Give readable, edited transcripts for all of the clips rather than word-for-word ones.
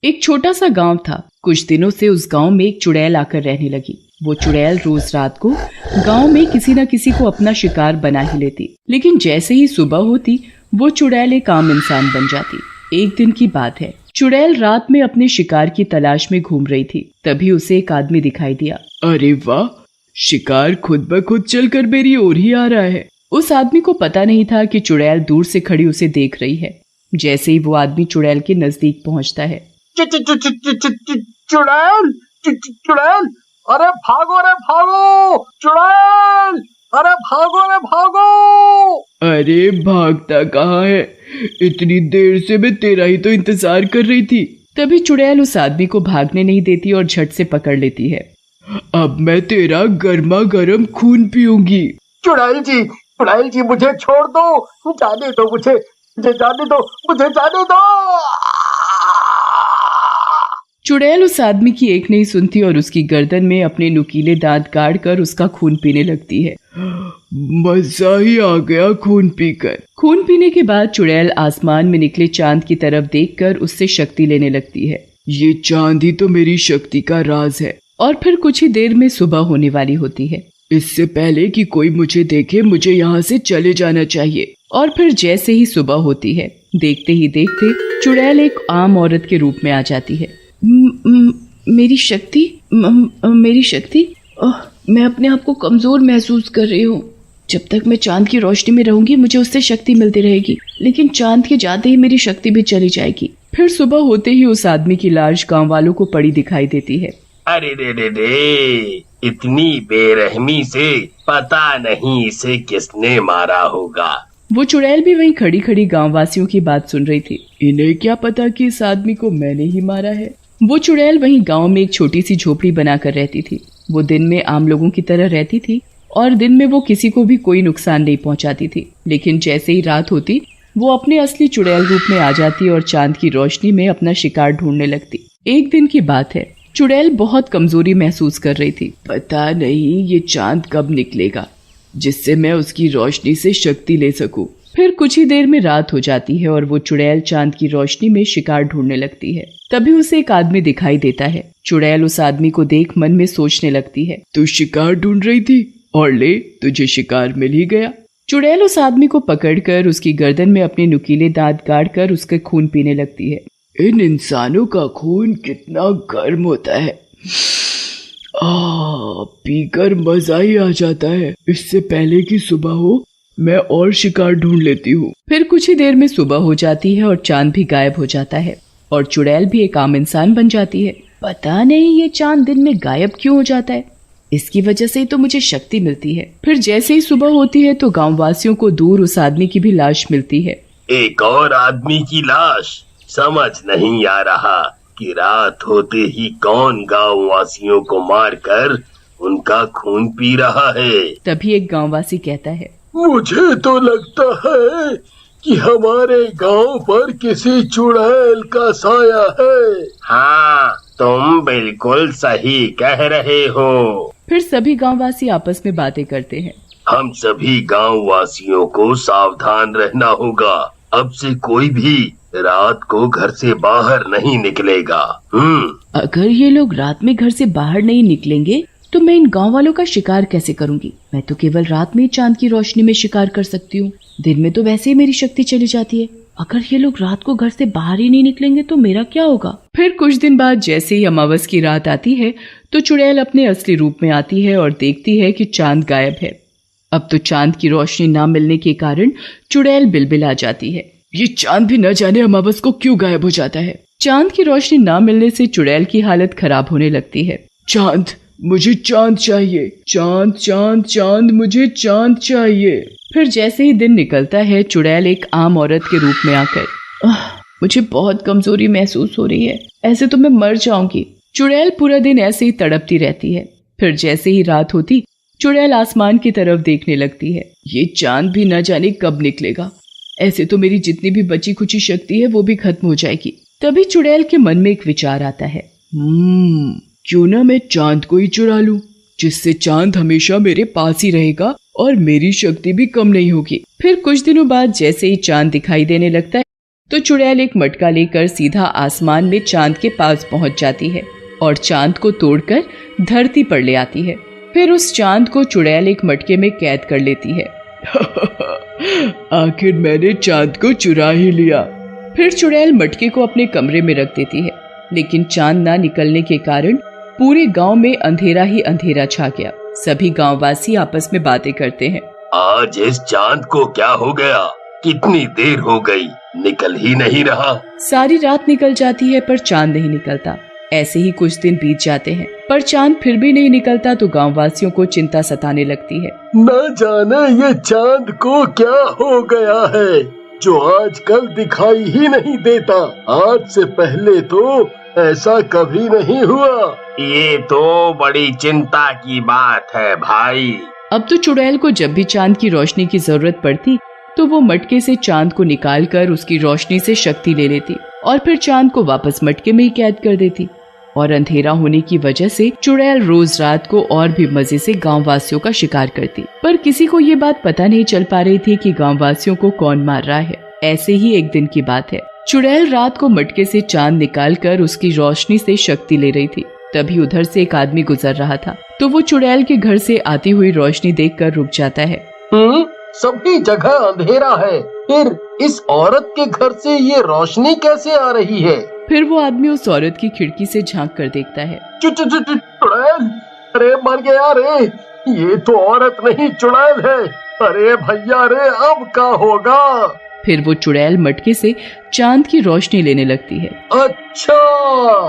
एक छोटा सा गांव था। कुछ दिनों से उस गांव में एक चुड़ैल आकर रहने लगी। वो चुड़ैल रोज रात को गांव में किसी न किसी को अपना शिकार बना ही लेती, लेकिन जैसे ही सुबह होती वो चुड़ैल एक आम इंसान बन जाती। एक दिन की बात है, चुड़ैल रात में अपने शिकार की तलाश में घूम रही थी। तभी उसे एक आदमी दिखाई दिया। अरे वाह, शिकार खुद ब खुद चलकर मेरी ओर ही आ रहा है। उस आदमी को पता नहीं था कि चुड़ैल दूर से खड़ी उसे देख रही है। जैसे ही वो आदमी चुड़ैल के नजदीक पहुंचता है, चुड़ैल, चुड़ैल, अरे भागो रे भागो, चुड़ैल, अरे भागो रे भागो। अरे भागता कहाँ है? इतनी देर से मैं तेरा ही तो इंतजार कर रही थी। तभी चुड़ैल उस आदमी को भागने नहीं देती और झट से पकड़ लेती है। अब मैं तेरा गर्मा गर्म खून पीऊंगी। चुड़ैल जी मुझे छोड़ दो, जाने दो मुझे जाने दो, मुझे जाने दो। चुड़ैल उस आदमी की एक नहीं सुनती और उसकी गर्दन में अपने नुकीले दांत गाड़ कर उसका खून पीने लगती है। मजा ही आ गया खून पीकर। खून पीने के बाद चुड़ैल आसमान में निकले चांद की तरफ देखकर उससे शक्ति लेने लगती है। ये चांद ही तो मेरी शक्ति का राज है। और फिर कुछ ही देर में सुबह होने वाली होती है। इससे पहले कि कोई मुझे देखे मुझे यहाँ से चले जाना चाहिए। और फिर जैसे ही सुबह होती है, देखते ही देखते चुड़ैल एक आम औरत के रूप में आ जाती है। मेरी शक्ति, मैं अपने आप को कमजोर महसूस कर रही हूँ। जब तक मैं चांद की रोशनी में रहूंगी मुझे उससे शक्ति मिलती रहेगी, लेकिन चांद के जाते ही मेरी शक्ति भी चली जाएगी। फिर सुबह होते ही उस आदमी की लाश गांव वालों को पड़ी दिखाई देती है। अरे रे, इतनी बेरहमी से पता नहीं इसे किसने मारा होगा। वो चुड़ैल भी वहीं खड़ी खड़ी गांव वासियों की बात सुन रही थी। इन्हें क्या पता कि इस आदमी को मैंने ही मारा है। वो चुड़ैल वहीं गांव में एक छोटी सी झोपड़ी बनाकर रहती थी। वो दिन में आम लोगों की तरह रहती थी और दिन में वो किसी को भी कोई नुकसान नहीं पहुंचाती थी, लेकिन जैसे ही रात होती वो अपने असली चुड़ैल रूप में आ जाती और चांद की रोशनी में अपना शिकार ढूंढने लगती। एक दिन की बात है, चुड़ैल बहुत कमजोरी महसूस कर रही थी। पता नहीं ये चांद कब निकलेगा जिससे मैं उसकी रोशनी से शक्ति ले सकूं। फिर कुछ ही देर में रात हो जाती है और वो चुड़ैल चांद की रोशनी में शिकार ढूंढने लगती है। तभी उसे एक आदमी दिखाई देता है। चुड़ैल उस आदमी को देख मन में सोचने लगती है, तू शिकार ढूंढ रही थी और ले तुझे शिकार मिल ही गया। चुड़ैल उस आदमी को पकड़कर उसकी गर्दन में अपने नुकीले दांत गाड़कर उसके खून पीने लगती है। इन इंसानों का खून कितना गर्म होता है, पीकर मजा ही आ जाता है। इससे पहले कि सुबह हो मैं और शिकार ढूंढ लेती हूँ। फिर कुछ ही देर में सुबह हो जाती है और चांद भी गायब हो जाता है और चुड़ैल भी एक आम इंसान बन जाती है। पता नहीं ये चांद दिन में गायब क्यों हो जाता है, इसकी वजह से ही तो मुझे शक्ति मिलती है। फिर जैसे ही सुबह होती है तो गाँव वासियों को दूर उस आदमी की भी लाश मिलती है। एक और आदमी की लाश? समझ नहीं आ रहा कि रात होते ही कौन गाँव वासियों को मारकर उनका खून पी रहा है। तभी एक गाँववासी कहता है, मुझे तो लगता है कि हमारे गांव पर किसी चुड़ैल का साया है। हाँ, तुम बिल्कुल सही कह रहे हो। फिर सभी गाँववासी आपस में बातें करते हैं। हम सभी गाँव वासियों को सावधान रहना होगा। अब से कोई भी रात को घर से बाहर नहीं निकलेगा। अगर ये लोग रात में घर से बाहर नहीं निकलेंगे तो मैं इन गांव वालों का शिकार कैसे करूंगी? मैं तो केवल रात में चांद की रोशनी में शिकार कर सकती हूँ। दिन में तो वैसे ही मेरी शक्ति चली जाती है। अगर ये लोग रात को घर से बाहर ही नहीं निकलेंगे तो मेरा क्या होगा? फिर कुछ दिन बाद जैसे ही अमावस की रात आती है तो चुड़ैल अपने असली रूप में आती है और देखती है कि चांद गायब है। अब तो चांद की रोशनी न मिलने के कारण चुड़ैल बिलबिला जाती है। ये चांद भी न जाने अमावस को क्यों गायब हो जाता है। चांद की रोशनी न मिलने से चुड़ैल की हालत खराब होने लगती है। चांद, मुझे चांद चाहिए। चांद चांद चांद, मुझे चांद चाहिए। फिर जैसे ही दिन निकलता है चुड़ैल एक आम औरत के रूप में आकर, मुझे बहुत कमजोरी महसूस हो रही है, ऐसे तो मैं मर जाऊंगी। चुड़ैल पूरा दिन ऐसे ही तड़पती रहती है। फिर जैसे ही रात होती चुड़ैल आसमान की तरफ देखने लगती है। ये चांद भी न जाने कब निकलेगा, ऐसे तो मेरी जितनी भी बची खुची शक्ति है वो भी खत्म हो जाएगी। तभी चुड़ैल के मन में एक विचार आता है, क्यों ना मैं चांद को ही चुरा लूं, जिससे चांद हमेशा मेरे पास ही रहेगा और मेरी शक्ति भी कम नहीं होगी। फिर कुछ दिनों बाद जैसे ही चांद दिखाई देने लगता है तो चुड़ैल एक मटका लेकर सीधा आसमान में चांद के पास पहुंच जाती है और चांद को तोड़कर धरती पर ले आती है। फिर उस चांद को चुड़ैल एक मटके में कैद कर लेती है। आखिर मैंने चांद को चुरा ही लिया। फिर चुड़ैल मटके को अपने कमरे में रख देती है, लेकिन चांद ना निकलने के कारण पूरे गांव में अंधेरा ही अंधेरा छा गया। सभी गांववासी आपस में बातें करते हैं। आज इस चांद को क्या हो गया? कितनी देर हो गई, निकल ही नहीं रहा। सारी रात निकल जाती है पर चांद नहीं निकलता। ऐसे ही कुछ दिन बीत जाते हैं पर चांद फिर भी नहीं निकलता तो गांववासियों को चिंता सताने लगती है। न जाने ये चांद को क्या हो गया है जो आजकल दिखाई ही नहीं देता। आज से पहले तो ऐसा कभी नहीं हुआ। ये तो बड़ी चिंता की बात है भाई। अब तो चुड़ैल को जब भी चांद की रोशनी की जरूरत पड़ती तो वो मटके से चांद को निकालकर उसकी रोशनी से शक्ति ले लेती और फिर चांद को वापस मटके में ही कैद कर देती। और अंधेरा होने की वजह से चुड़ैल रोज रात को और भी मजे से गांववासियों का शिकार करती, पर किसी को ये बात पता नहीं चल पा रही थी कि गांववासियों को कौन मार रहा है। ऐसे ही एक दिन की बात है, चुड़ैल रात को मटके से चांद निकालकर उसकी रोशनी से शक्ति ले रही थी। तभी उधर से एक आदमी गुजर रहा था तो वो चुड़ैल के घर से आती हुई रोशनी देखकर रुक जाता है। सभी जगह अंधेरा है, फिर इस औरत के घर से ये रोशनी कैसे आ रही है? फिर वो आदमी उस औरत की खिड़की से झांक कर देखता है। चुड़ैल, अरे मर गया रे, ये तो औरत नहीं चुड़ैल है। अरे भैया रे, अब क्या होगा? फिर वो चुड़ैल मटके से चांद की रोशनी लेने लगती है। अच्छा,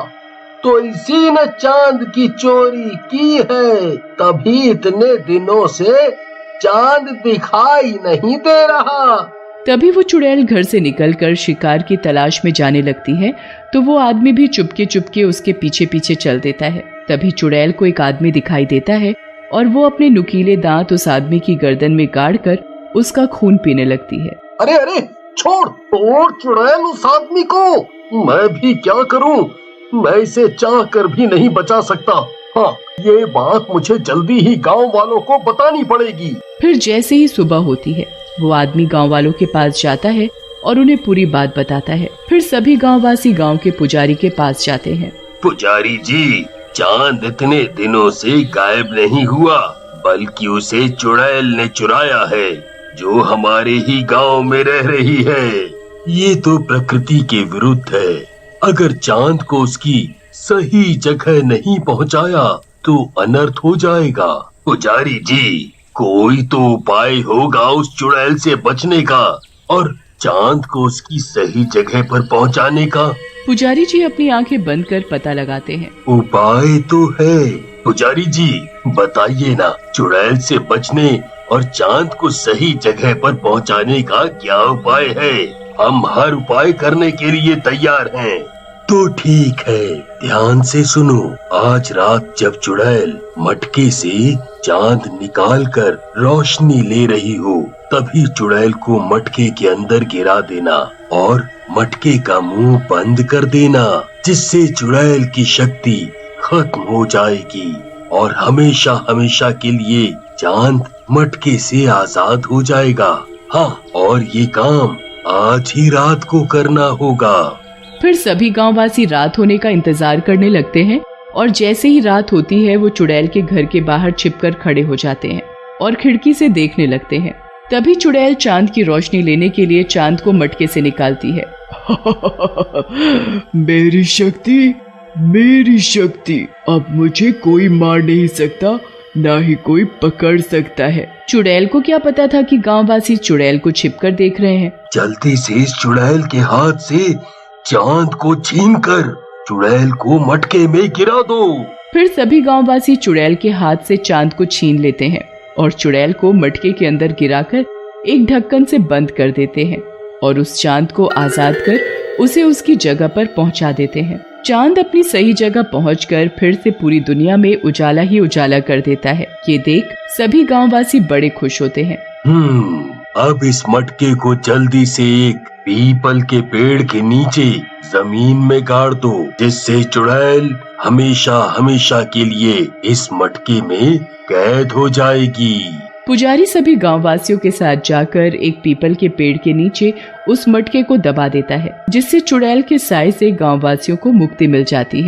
तो इसी ने चांद की चोरी की है, तभी इतने दिनों से चांद दिखाई नहीं दे रहा। तभी वो चुड़ैल घर से निकलकर शिकार की तलाश में जाने लगती है तो वो आदमी भी चुपके चुपके उसके पीछे पीछे चल देता है। तभी चुड़ैल को एक आदमी दिखाई देता है और वो अपने नुकीले दांत उस आदमी की गर्दन में गाड़कर उसका खून पीने लगती है। अरे अरे, छोड़ चुड़ैल उस आदमी को। मैं भी क्या करूं, मैं इसे चाह कर भी नहीं बचा सकता। हाँ, ये बात मुझे जल्दी ही गांव वालों को बतानी पड़ेगी। फिर जैसे ही सुबह होती है वो आदमी गांव वालों के पास जाता है और उन्हें पूरी बात बताता है। फिर सभी गांववासी गांव के पुजारी के पास जाते हैं। पुजारी जी, चांद इतने दिनों से गायब नहीं हुआ, बल्कि उसे चुड़ैल ने चुराया है, जो हमारे ही गांव में रह रही है। ये तो प्रकृति के विरुद्ध है। अगर चांद को उसकी सही जगह नहीं पहुंचाया तो अनर्थ हो जाएगा। पुजारी जी, कोई तो उपाय होगा उस चुड़ैल से बचने का और चांद को उसकी सही जगह पर पहुंचाने का। पुजारी जी अपनी आंखें बंद कर पता लगाते हैं। उपाय तो है। पुजारी जी, बताइए ना, चुड़ैल से बचने और चांद को सही जगह पर पहुंचाने का क्या उपाय है? हम हर उपाय करने के लिए तैयार हैं। तो ठीक है, ध्यान से सुनो। आज रात जब चुड़ैल मटके से चांद निकालकर रोशनी ले रही हो, तभी चुड़ैल को मटके के अंदर गिरा देना और मटके का मुंह बंद कर देना, जिससे चुड़ैल की शक्ति खत्म हो जाएगी और हमेशा हमेशा के लिए चांद मटके से आजाद हो जाएगा। हाँ, और ये काम आज ही रात को करना होगा। फिर सभी गांववासी रात होने का इंतजार करने लगते हैं और जैसे ही रात होती है वो चुड़ैल के घर के बाहर छिपकर खड़े हो जाते हैं और खिड़की से देखने लगते हैं। तभी चुड़ैल चांद की रोशनी लेने के लिए चांद को मटके से निकालती है। मेरी शक्ति, अब मुझे कोई मार नहीं सकता, ना ही कोई पकड़ सकता है। चुड़ैल को क्या पता था कि गांववासी चुड़ैल को छिपकर देख रहे हैं। जल्दी से इस चुड़ैल के हाथ से चांद को छीनकर चुड़ैल को मटके में गिरा दो। फिर सभी गांववासी चुड़ैल के हाथ से चांद को छीन लेते हैं और चुड़ैल को मटके के अंदर गिराकर एक ढक्कन से बंद कर देते हैं और उस चांद को आजाद कर उसे उसकी जगह पर पहुंचा देते हैं। चांद अपनी सही जगह पहुंचकर फिर से पूरी दुनिया में उजाला ही उजाला कर देता है। ये देख सभी गांववासी बड़े खुश होते हैं। अब इस मटके को जल्दी से एक पीपल के पेड़ के नीचे जमीन में गाड़ दो, जिससे चुड़ैल हमेशा हमेशा के लिए इस मटके में कैद हो जाएगी। पुजारी सभी गांव वासियों के साथ जाकर एक पीपल के पेड़ के नीचे उस मटके को दबा देता है, जिससे चुड़ैल के साए से गांव वासियों को मुक्ति मिल जाती है।